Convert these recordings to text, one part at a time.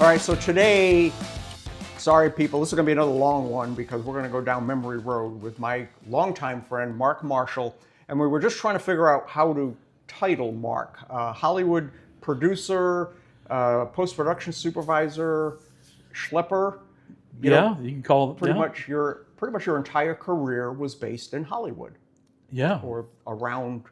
All right, so today, sorry people, this is going to be another long one because we're going to go down memory road with my longtime friend, Mark Marshall. And we were just trying to figure out how to title Mark. Hollywood producer, post-production supervisor, schlepper. You can call it. Pretty much your entire career was based in Hollywood. Yeah. Or around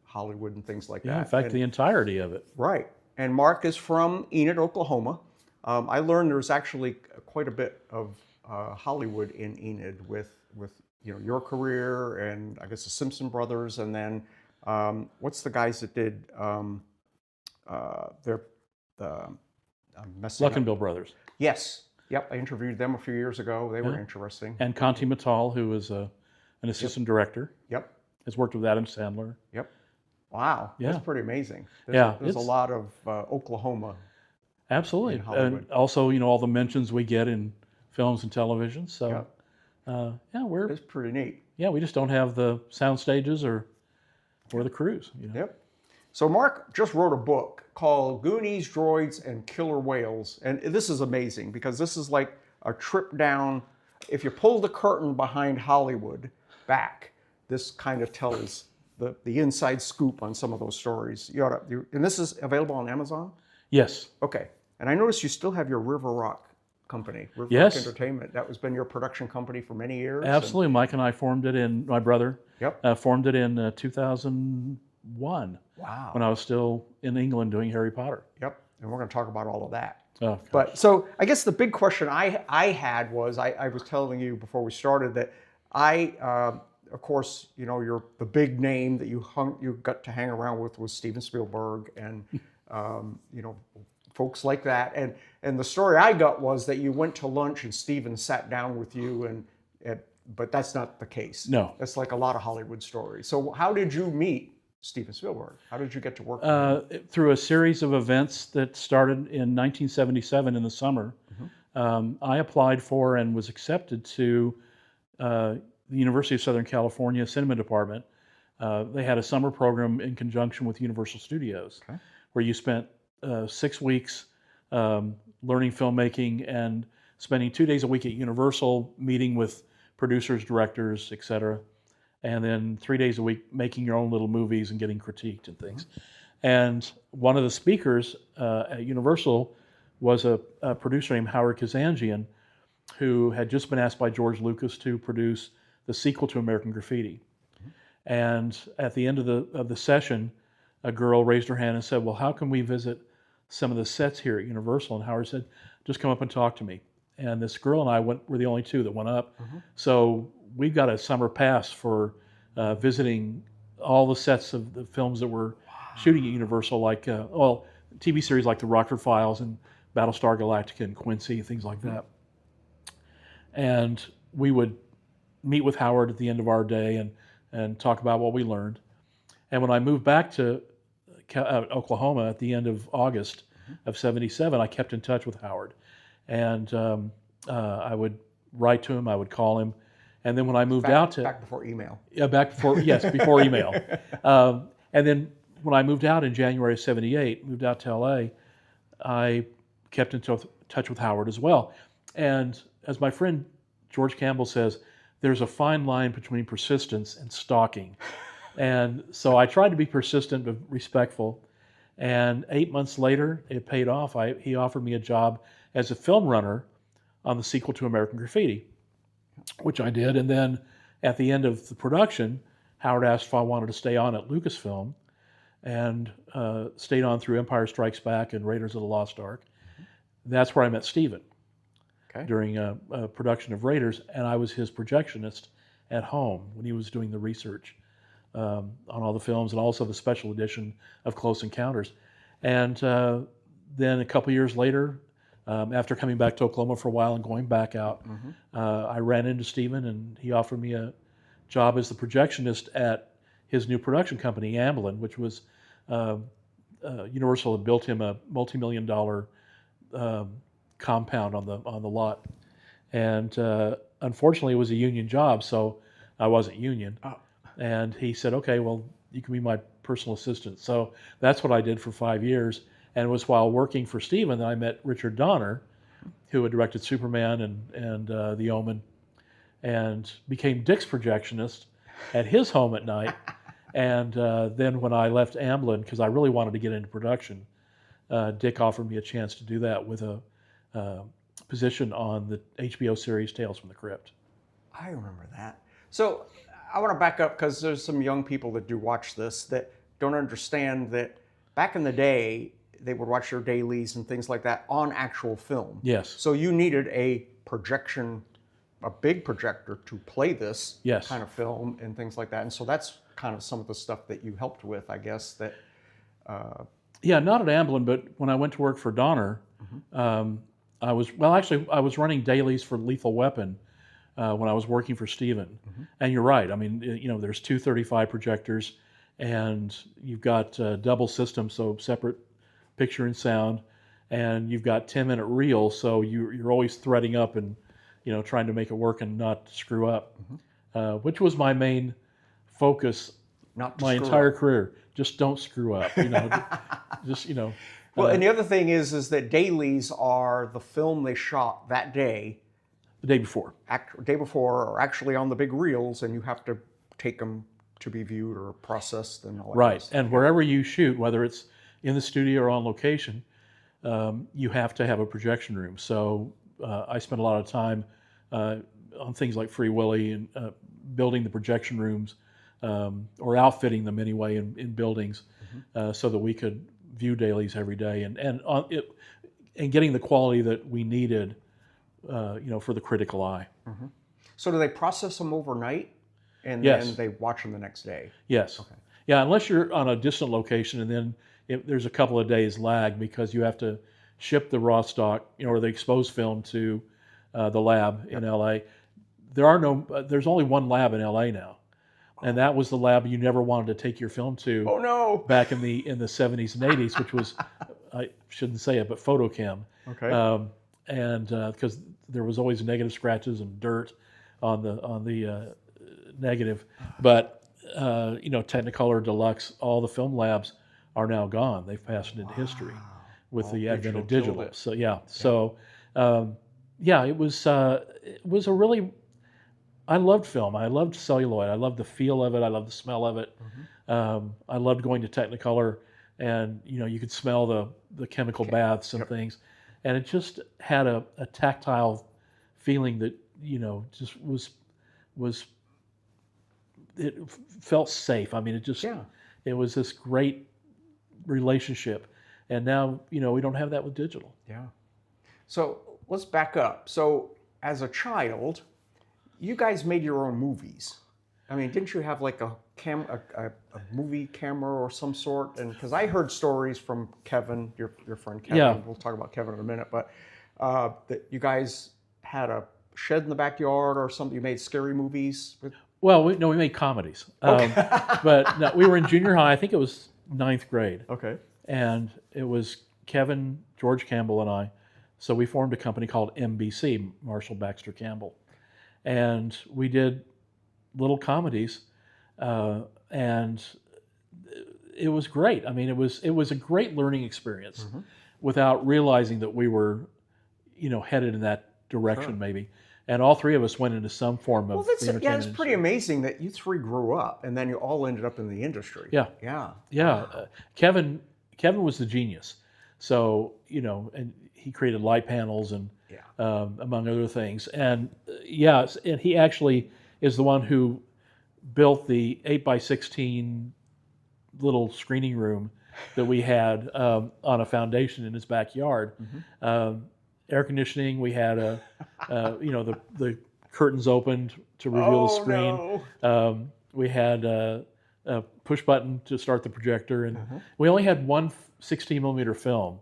Hollywood and things like that. Yeah, in fact, the entirety of it. Right. And Mark is from Enid, Oklahoma. I learned there's actually quite a bit of Hollywood in Enid with your career and I guess the Simpson brothers, and then what's the guys that did Luckenbill brothers. Yes. Yep. I interviewed them a few years ago. They were interesting. And Conti Mattal, who was an assistant director. Yep. Has worked with Adam Sandler. Yep. Wow. Yeah. That's pretty amazing. There's a lot of Oklahoma. Absolutely. And also, all the mentions we get in films and television. So, it's pretty neat. Yeah, we just don't have the sound stages or the crews. Yep. So Mark just wrote a book called Goonies, Droids, and Killer Whales. And this is amazing because this is like a trip down. If you pull the curtain behind Hollywood back, this kind of tells the inside scoop on some of those stories. And this is available on Amazon? Yes. Okay. And I noticed you still have your River Rock company, River Rock Entertainment. That has been your production company for many years. Absolutely. Mike and I formed it my brother formed it in 2001. Wow. When I was still in England doing Harry Potter. Yep. And we're going to talk about all of that. Oh, but so I guess the big question I had was, I was telling you before we started that of course, you're the big name that you got to hang around with was Steven Spielberg and, folks like that. And the story I got was that you went to lunch and Steven sat down with you but that's not the case. No. That's like a lot of Hollywood stories. So how did you meet Steven Spielberg? How did you get to work with him? Through a series of events that started in 1977 in the summer. Mm-hmm. I applied for and was accepted to the University of Southern California Cinema Department. They had a summer program in conjunction with Universal Studios, where you spent 6 weeks learning filmmaking and spending 2 days a week at Universal, meeting with producers, directors, etc., and then 3 days a week making your own little movies and getting critiqued and things. And one of the speakers at Universal was a producer named Howard Kazanjian, who had just been asked by George Lucas to produce the sequel to American Graffiti. And at the end of the session, a girl raised her hand and said, well, how can we visit some of the sets here at Universal? And Howard said, just come up and talk to me. And this girl and I were the only two that went up. Mm-hmm. So we got a summer pass for visiting all the sets of the films that were shooting at Universal, like, TV series like The Rockford Files and Battlestar Galactica and Quincy, things like that. And we would meet with Howard at the end of our day and talk about what we learned. And when I moved back to Oklahoma at the end of August of '77, I kept in touch with Howard. And I would write to him, I would call him. And then when I moved out to... Back before email. Yeah, yes, before email. And then when I moved out in January of '78, moved out to LA, I kept in touch with Howard as well. And as my friend George Campbell says, there's a fine line between persistence and stalking. And so I tried to be persistent but respectful. And 8 months later, it paid off. He offered me a job as a film runner on the sequel to American Graffiti, which I did. And then at the end of the production, Howard asked if I wanted to stay on at Lucasfilm, and stayed on through Empire Strikes Back and Raiders of the Lost Ark. That's where I met Steven during a production of Raiders, and I was his projectionist at home when he was doing the research on all the films and also the special edition of Close Encounters. And then a couple years later, after coming back to Oklahoma for a while and going back out, I ran into Steven, and he offered me a job as the projectionist at his new production company, Amblin, which was Universal had built him a multi-million-dollar compound on the lot, and unfortunately, it was a union job, so I wasn't union. Oh. And he said, "Okay, well, you can be my personal assistant." So that's what I did for 5 years, And it was while working for Steven that I met Richard Donner, who had directed Superman and The Omen, and became Dick's projectionist at his home at night. And then when I left Amblin, because I really wanted to get into production, Dick offered me a chance to do that with a position on the HBO series Tales from the Crypt. I remember that. So I want to back up because there's some young people that do watch this that don't understand that back in the day, they would watch their dailies and things like that on actual film. Yes. So you needed a projection, a big projector to play this Yes. kind of film and things like that. And so that's kind of some of the stuff that you helped with, I guess, that... Yeah, not at Amblin, but when I went to work for Donner, I was running dailies for Lethal Weapon when I was working for Steven. And you're right. I mean, there's two 35 projectors, and you've got double systems, so separate picture and sound, and you've got 10-minute reels, so you're always threading up and trying to make it work and not screw up, which was my main focus my entire career. Just don't screw up. Well, and the other thing is that dailies are the film they shot that day. The day before. Day before, or actually on the big reels, and you have to take them to be viewed or processed and all that. Right, and wherever you shoot, whether it's in the studio or on location, you have to have a projection room. So I spent a lot of time on things like Free Willy and building the projection rooms, or outfitting them anyway in buildings, so that we could view dailies every day and getting the quality that we needed, for the critical eye. So do they process them overnight, and Yes. then they watch them the next day? Yes. Okay. Yeah, unless you're on a distant location, and then there's a couple of days lag because you have to ship the raw stock, or the exposed film to the lab in LA. There's only one lab in LA now. And that was the lab you never wanted to take your film to. Oh no! Back in the 70s and 80s, which was, I shouldn't say it, but photochem. Okay. And because there was always negative scratches and dirt on the negative, but Technicolor, Deluxe, all the film labs are now gone. They've passed into history with the advent of digital. So it was a really. I loved film. I loved celluloid. I loved the feel of it. I loved the smell of it. I loved going to Technicolor, and you could smell the chemical baths and things, and it just had a tactile feeling that just was. It felt safe. I mean, it was this great relationship, and now we don't have that with digital. Yeah. So let's back up. So as a child, you guys made your own movies. I mean, didn't you have like a movie camera or some sort? And because I heard stories from Kevin, your friend Kevin. Yeah. We'll talk about Kevin in a minute, but that you guys had a shed in the backyard or something. You made scary movies with. Well, we made comedies. But no, we were in junior high. I think it was 9th grade. Okay. And it was Kevin, George Campbell, and I. So we formed a company called MBC, Marshall Baxter Campbell. And we did little comedies, and it was great. I mean, it was a great learning experience, without realizing that we were, headed in that direction maybe. And all three of us went into some form of entertainment. Yeah, it's pretty amazing that you three grew up and then you all ended up in the industry. Yeah. Yeah. Yeah. Kevin was the genius. So, and he created light panels and among other things. And and he actually is the one who built the 8x16 little screening room that we had on a foundation in his backyard. Air conditioning. We had the curtains opened to reveal the screen. No. We had a push button to start the projector, and we only had one 16mm film,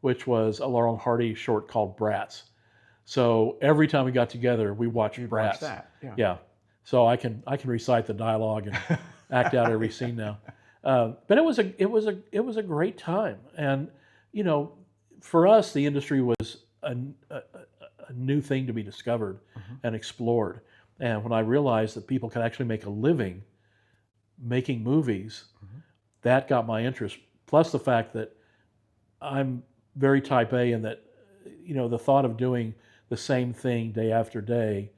which was a Laurel and Hardy short called Brats. So every time we got together, we watched Brats. Watch that. Yeah. So I can recite the dialogue and act out every scene now. But it was a great time, and for us, the industry was a new thing to be discovered and explored. And when I realized that people could actually make a living making movies, that got my interest. Plus the fact that I'm very type A in that, the thought of doing the same thing day after day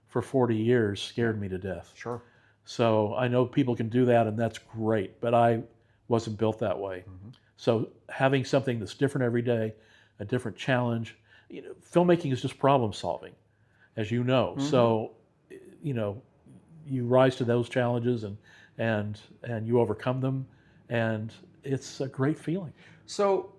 for 40 years scared me to death. Sure. So I know people can do that, and that's great, but I wasn't built that way. So having something that's different every day, a different challenge, filmmaking is just problem solving, as you know. So, you rise to those challenges and you overcome them, and it's a great feeling. So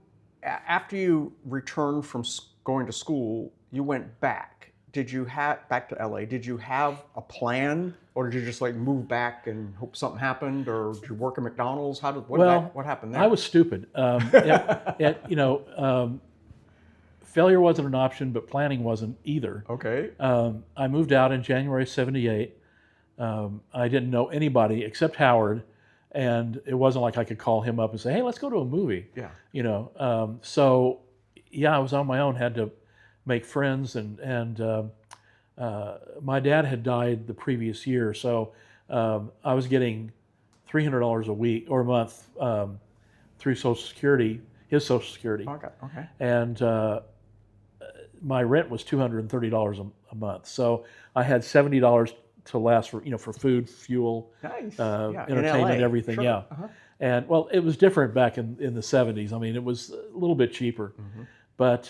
after you returned from going to school, you went back. Did you have back to LA? Did you have a plan, or did you just like move back and hope something happened, or did you work at McDonald's? What happened there? I was stupid. Failure wasn't an option, but planning wasn't either. Okay. I moved out in January '78. I didn't know anybody except Howard, and it wasn't like I could call him up and say, "Hey, let's go to a movie." Yeah. So I was on my own. Had to make friends, and my dad had died the previous year, so I was getting $300 a week or a month through Social Security, his Social Security. Okay. And my rent was $230 a month, so I had $70 to last for food, fuel, Nice. entertainment, in LA. everything. Sure. Yeah. And well, it was different back in the '70s. I mean, it was a little bit cheaper, but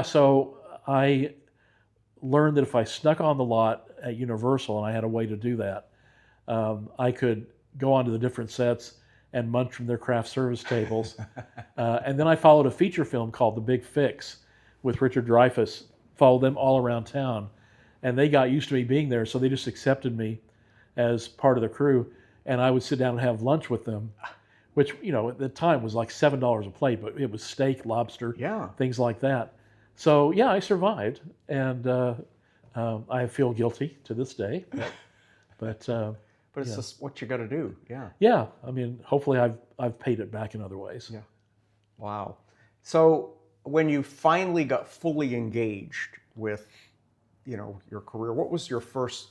so I learned that if I snuck on the lot at Universal, and I had a way to do that, I could go onto the different sets and munch from their craft service tables. And then I followed a feature film called The Big Fix with Richard Dreyfuss, followed them all around town. And they got used to me being there, so they just accepted me as part of the crew. And I would sit down and have lunch with them, which, at the time was like $7 a plate, but it was steak, lobster, things like that. So, I survived, and I feel guilty to this day. But it's just what you got to do. Yeah. Yeah. I mean, hopefully I've paid it back in other ways. Yeah. Wow. So when you finally got fully engaged with, your career, what was your first,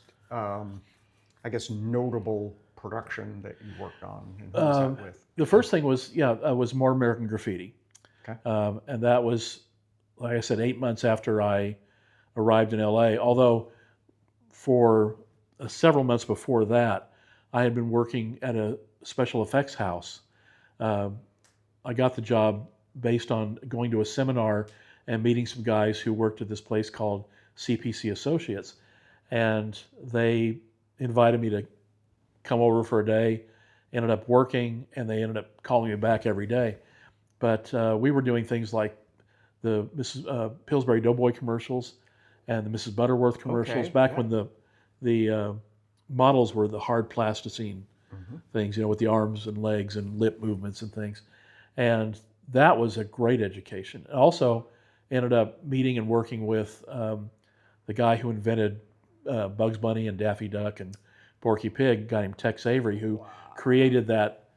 notable production that you worked on, and who was that with? The first thing was more American Graffiti. Okay. And that was, like I said, 8 months after I arrived in LA. Although for several months before that, I had been working at a special effects house. I got the job based on going to a seminar and meeting some guys who worked at this place called CPC Associates. And they invited me to come over for a day, ended up working, and they ended up calling me back every day. But we were doing things like the Mrs. Pillsbury Doughboy commercials and the Mrs. Butterworth commercials, back when the models were the hard plasticine things, with the arms and legs and lip movements and things. And that was a great education. I also ended up meeting and working with the guy who invented Bugs Bunny and Daffy Duck and Porky Pig, a guy named Tex Avery, who created that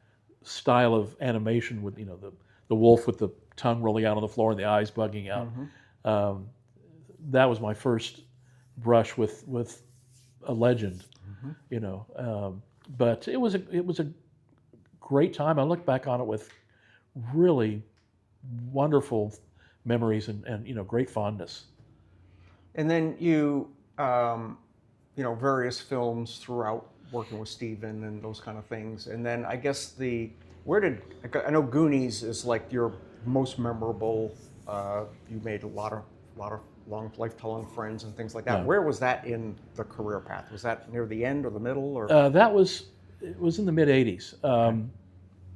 style of animation with, the wolf with the tongue rolling out on the floor and the eyes bugging out. That was my first brush with a legend, but it was a great time. I look back on it with really wonderful memories and great fondness. And then you, various films throughout, working with Steven and those kind of things. And then I guess I know Goonies is like your most memorable. You made a lot of long lifelong friends and things like that. Yeah. Where was that in the career path? Was that near the end or the middle, or? It was in the mid '80s.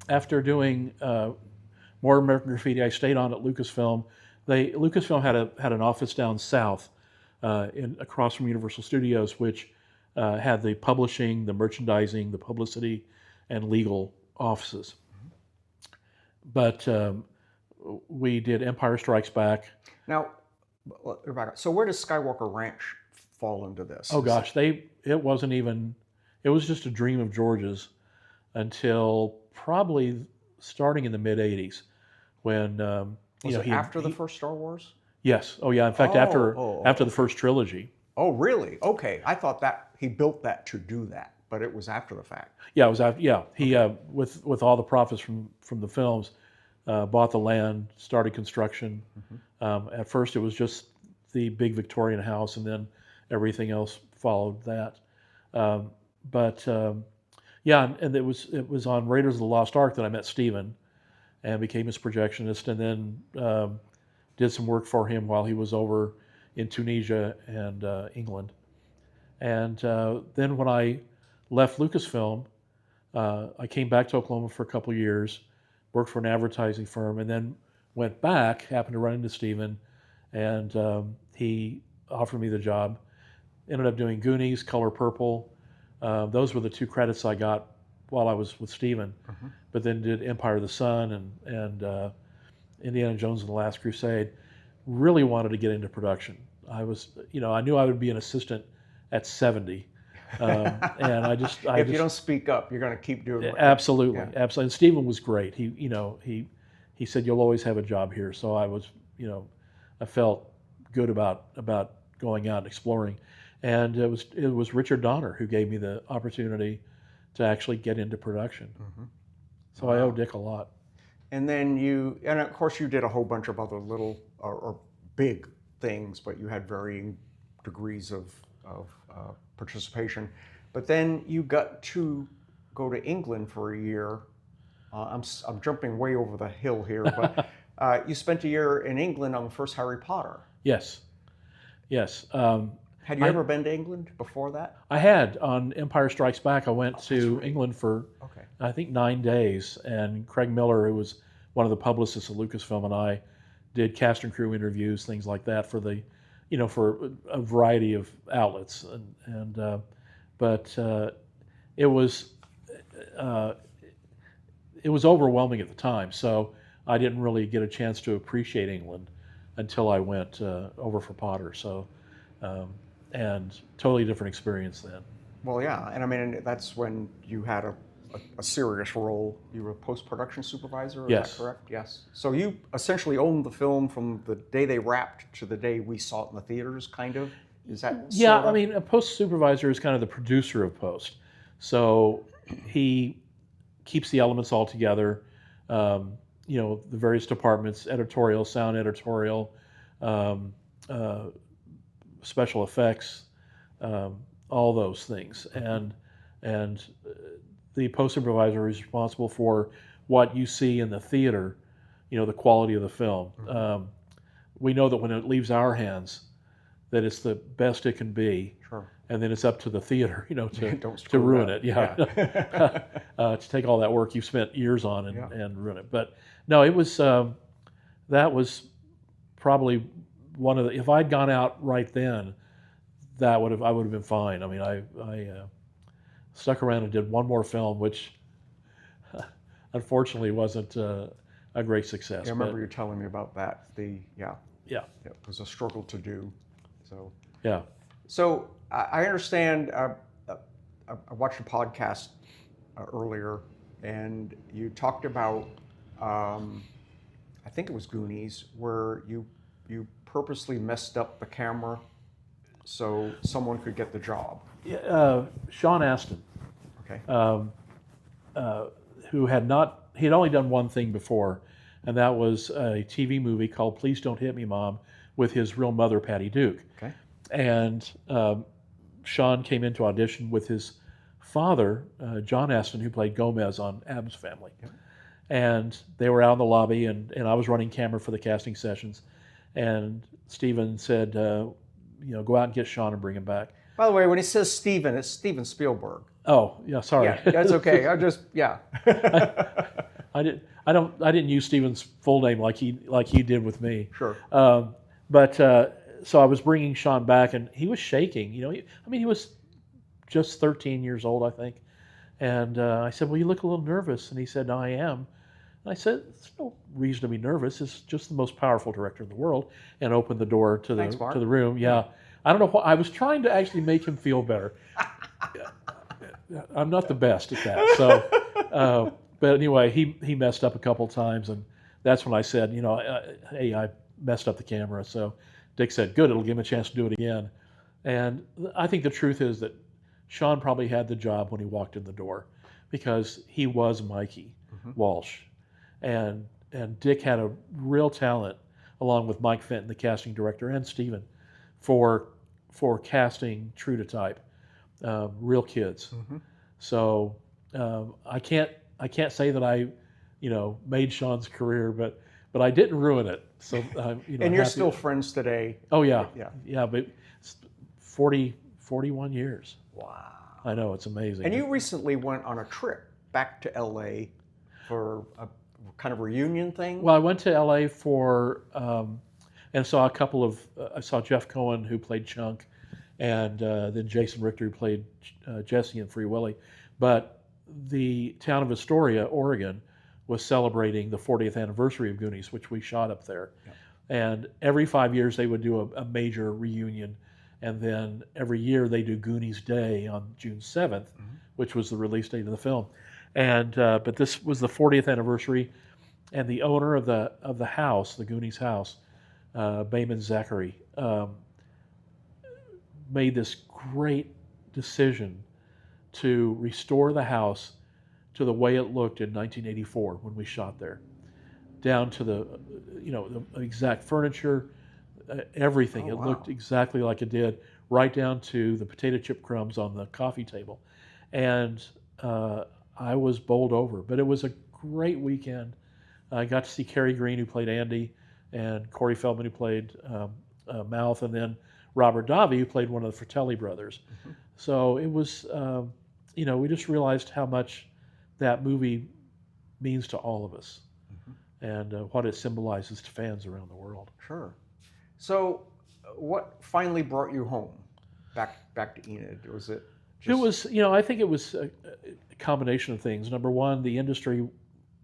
After doing more American Graffiti, I stayed on at Lucasfilm. Lucasfilm had an office down south, across from Universal Studios, which had the publishing, the merchandising, the publicity, and legal offices. But we did Empire Strikes Back. Now, Rebecca, so where does Skywalker Ranch fall into this? Oh gosh, it was just a dream of George's until probably starting in the mid '80s, when was it after the first Star Wars? Yes. Oh yeah. In fact, after the first trilogy. Oh really? Okay. I thought that he built that to do that, but it was after the fact. Yeah, it was after. Yeah, he with all the profits from the films, bought the land, started construction. At first, it was just the big Victorian house, and then everything else followed that. Yeah, and it was on Raiders of the Lost Ark that I met Steven and became his projectionist, and then did some work for him while he was over in Tunisia and England. And then when I left Lucasfilm, I came back to Oklahoma for a couple of years, worked for an advertising firm, and then went back, happened to run into Steven, and he offered me the job. Ended up doing Goonies, Color Purple. Those were the two credits I got while I was with Steven. But then did Empire of the Sun and Indiana Jones and the Last Crusade. Really wanted to get into production. I knew I would be an assistant at 70. And if you don't speak up, you're going to keep doing it. Absolutely, Yeah. absolutely. And Steven was great. He said, "You'll always have a job here." So I felt good about going out and exploring. And it was Richard Donner who gave me the opportunity to actually get into production. So I owe Dick a lot. And then and of course you did a whole bunch of other little or big things, but you had varying degrees of participation. But then you got to go to England for a year. I'm jumping way over the hill here, but you spent a year in England on the first Harry Potter. Yes. Had you ever been to England before that? I had. On Empire Strikes Back, I went to England for, I think, 9 days. And Craig Miller, who was one of the publicists at Lucasfilm, and I did cast and crew interviews, things like that for for a variety of outlets. But it was overwhelming at the time. So I didn't really get a chance to appreciate England until I went over for Potter. So. And totally different experience then. Well, yeah, and I mean that's when you had a serious role. You were a post-production supervisor. Is that correct? Yes. So you essentially owned the film from the day they wrapped to the day we saw it in the theaters, kind of. Is that? Yeah, I mean, a post supervisor is kind of the producer of post, so he keeps the elements all together. The various departments: editorial, sound editorial. Special effects, all those things, and the post supervisor is responsible for what you see in the theater, the quality of the film. We know that when it leaves our hands, that it's the best it can be, and then it's up to the theater, to ruin it. To take all that work you've spent years on and ruin it. But no, it was that was probably one of the, if I'd gone out right then, I would have been fine. I mean, I stuck around and did one more film, which unfortunately wasn't a great success. I remember you telling me about that. It was a struggle to do. So yeah. So I understand. I watched a podcast earlier, and you talked about I think it was Goonies, where you purposely messed up the camera so someone could get the job. Sean Astin, who had only done one thing before, and that was a TV movie called Please Don't Hit Me, Mom, with his real mother, Patty Duke. And Sean came in to audition with his father, John Astin, who played Gomez on Addams Family. And they were out in the lobby, and I was running camera for the casting sessions. And Steven said, go out and get Sean and bring him back. By the way, when he says Steven, it's Steven Spielberg. Oh, yeah, sorry. Yeah, that's okay. I didn't use Steven's full name like he did with me. Sure. So I was bringing Sean back, and he was shaking. He was just 13 years old, I think. And I said, "Well, you look a little nervous." And he said, "I am." And I said, "There's no reason to be nervous. It's just the most powerful director in the world," and opened the door to the room. Yeah, I don't know why. I was trying to actually make him feel better. I'm not the best at that. So, but anyway, he messed up a couple times, and that's when I said, hey, I messed up the camera. So Dick said, "Good, it'll give him a chance to do it again." And I think the truth is that Sean probably had the job when he walked in the door, because he was Mikey Walsh. And and Dick had a real talent, along with Mike Fenton, the casting director, and Steven, for casting true to type, real kids. So I can't say that I, made Sean's career, but I didn't ruin it. So And you're happy. still friends today. Oh yeah, Yeah. yeah, but it's 41 years. Wow. I know, it's amazing. And you recently went on a trip back to LA for a kind of reunion thing. Well, I went to LA for and saw a couple of. I saw Jeff Cohen, who played Chunk, and then Jason Richter, who played Jesse in Free Willy. But the town of Astoria, Oregon, was celebrating the 40th anniversary of Goonies, which we shot up there. Yeah. And every 5 years they would do a major reunion, and then every year they do Goonies Day on June 7th, which was the release date of the film. And but this was the 40th anniversary, and the owner of the house, the Goonies house, Bayman Zachary, made this great decision to restore the house to the way it looked in 1984 when we shot there, down to the exact furniture, everything. Oh, It wow. looked exactly like it did, right down to the potato chip crumbs on the coffee table. And I was bowled over, but it was a great weekend. I got to see Cary Green, who played Andy, and Corey Feldman, who played Mouth, and then Robert Davi, who played one of the Fratelli brothers. So it was, we just realized how much that movie means to all of us, and what it symbolizes to fans around the world. Sure. So, what finally brought you home, back to Enid? Was it? It was, I think it was a combination of things. Number one, the industry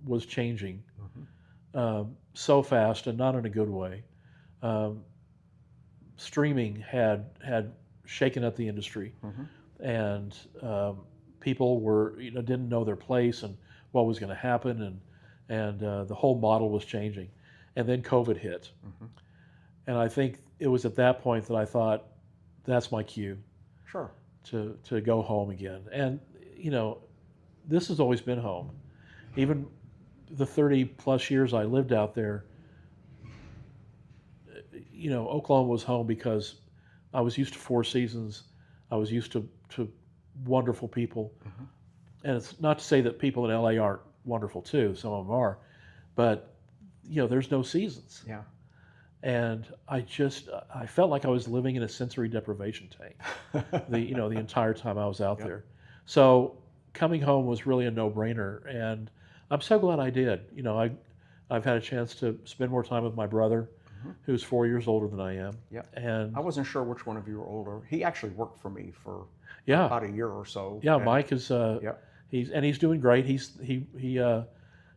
was changing so fast, and not in a good way. Streaming had shaken up the industry, and people were, didn't know their place and what was going to happen, and the whole model was changing. And then COVID hit, and I think it was at that point that I thought, that's my cue. Sure. To go home again. And this has always been home. Even the 30 plus years I lived out there, Oklahoma was home because I was used to 4 seasons. I was used to wonderful people. And it's not to say that people in LA aren't wonderful too, some of them are, but there's no seasons. Yeah. And I felt like I was living in a sensory deprivation tank the entire time I was out there. So coming home was really a no-brainer, and I'm so glad I did. I've had a chance to spend more time with my brother, who's 4 years older than I am. Yeah. And I wasn't sure which one of you were older. He actually worked for me for yeah, about a year or so. yeah. And Mike is he's doing great. He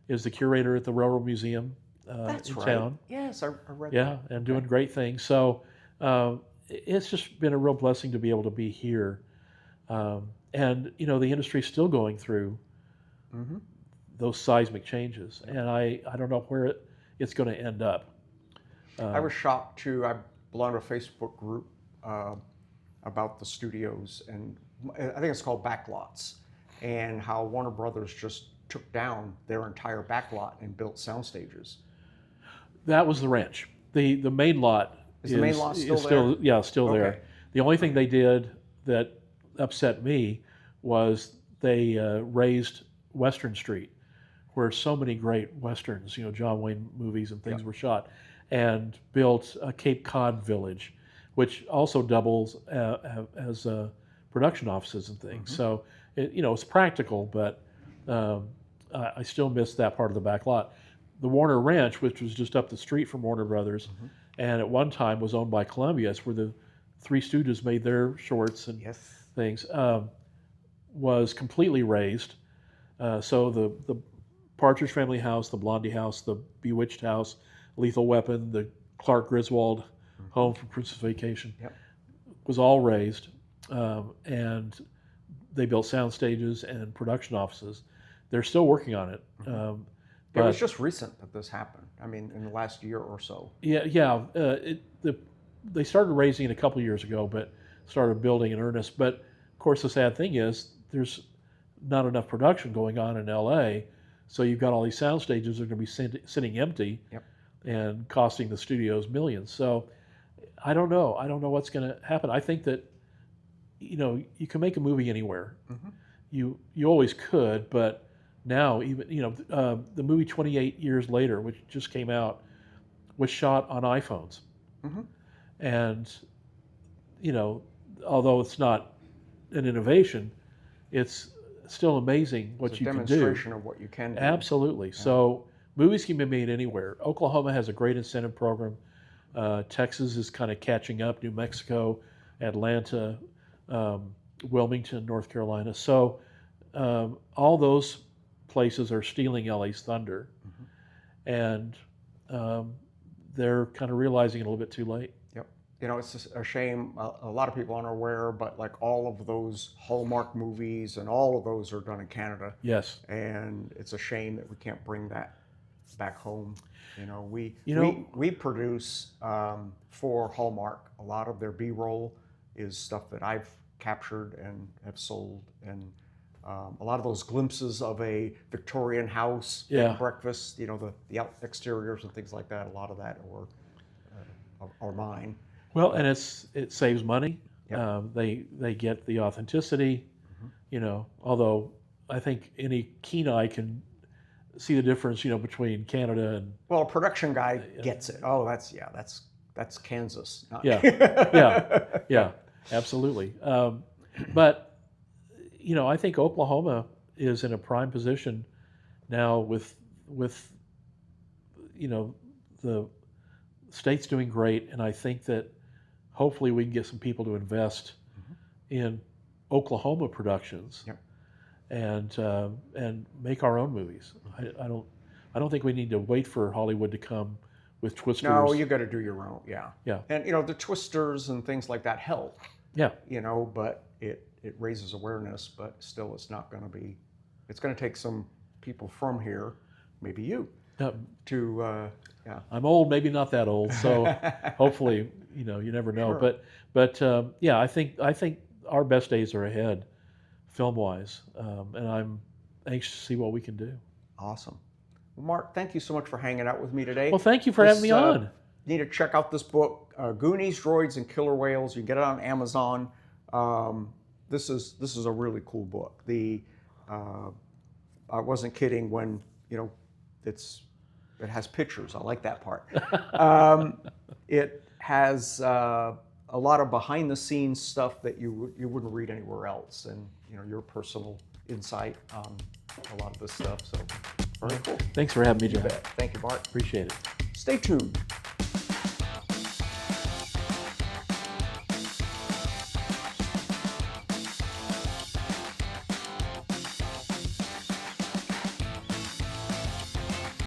is the curator at the Railroad Museum That's in right. town. Yes, I read Yeah, that. and doing great things. So it's just been a real blessing to be able to be here. And the industry's still going through those seismic changes, and I don't know where it's going to end up. I was shocked too. I belong to a Facebook group about the studios, and I think it's called Backlots, and how Warner Brothers just took down their entire backlot and built sound stages. That was the ranch. The main lot Is the main lot still still there? yeah, still Okay. there. The only thing they did that upset me was they raised Western Street, where so many great westerns, John Wayne movies and things were shot, and built a Cape Cod village, which also doubles as production offices and things. So it's practical, but I still miss that part of the back lot. The Warner Ranch, which was just up the street from Warner Brothers, and at one time was owned by Columbia, it's where the Three Stooges made their shorts and things, was completely razed. So the Partridge Family house, the Blondie house, the Bewitched house, Lethal Weapon, the Clark Griswold home from Christmas Vacation, was all razed, and they built sound stages and production offices. They're still working on it. It was just recent that this happened. I mean, in the last year or so. Yeah. They started raising it a couple years ago, but started building in earnest. But of course, the sad thing is there's not enough production going on in LA, So you've got all these sound stages that are going to be sitting empty Yep. and costing the studios millions. So I don't know. I don't know what's going to happen. I think that, you can make a movie anywhere. Mm-hmm. You always could, but now even, the movie 28 Years Later, which just came out, was shot on iPhones. Mm-hmm. And, although it's not an innovation, it's still amazing what you can do. It's a demonstration of what you can do. Absolutely. Yeah. So movies can be made anywhere. Oklahoma has a great incentive program. Texas is kind of catching up. New Mexico, Atlanta, Wilmington, North Carolina. So all those places are stealing LA's thunder. Mm-hmm. And they're kind of realizing it a little bit too late. Yep. It's just a shame. A lot of people aren't aware, but like all of those Hallmark movies and all of those are done in Canada. Yes. And it's a shame that we can't bring that back home. We produce for Hallmark. A lot of their B-roll is stuff that I've captured and have sold, and a lot of those glimpses of a Victorian house, breakfast, the exteriors and things like that. A lot of that are mine. Well, and it saves money. Yep. They get the authenticity. Mm-hmm. Although I think any keen eye can see the difference, between Canada and. Well, a production guy gets it. Oh, that's Kansas. Yeah, absolutely. But I think Oklahoma is in a prime position now with the state's doing great, and I think that hopefully we can get some people to invest in Oklahoma productions. Yep. And make our own movies. I don't think we need to wait for Hollywood to come with Twisters. No, you got to do your own. Yeah. Yeah. And the Twisters and things like that help. Yeah. But it raises awareness, but still it's not going to be. It's going to take some people from here, maybe you, to. Yeah. I'm old, maybe not that old, so hopefully you never know. Sure. But I think our best days are ahead, film-wise, and I'm anxious to see what we can do. Awesome. Well, Mark, thank you so much for hanging out with me today. Well, thank you for having me on. You need to check out this book, Goonies, Droids, and Killer Whales. You can get it on Amazon. This is a really cool book. I wasn't kidding when it has pictures. I like that part. It has a lot of behind-the-scenes stuff that you wouldn't read anywhere else, and your personal insight on a lot of this stuff. So, very cool. Thanks for having me, John. Thank you, Bart. Appreciate it. Stay tuned.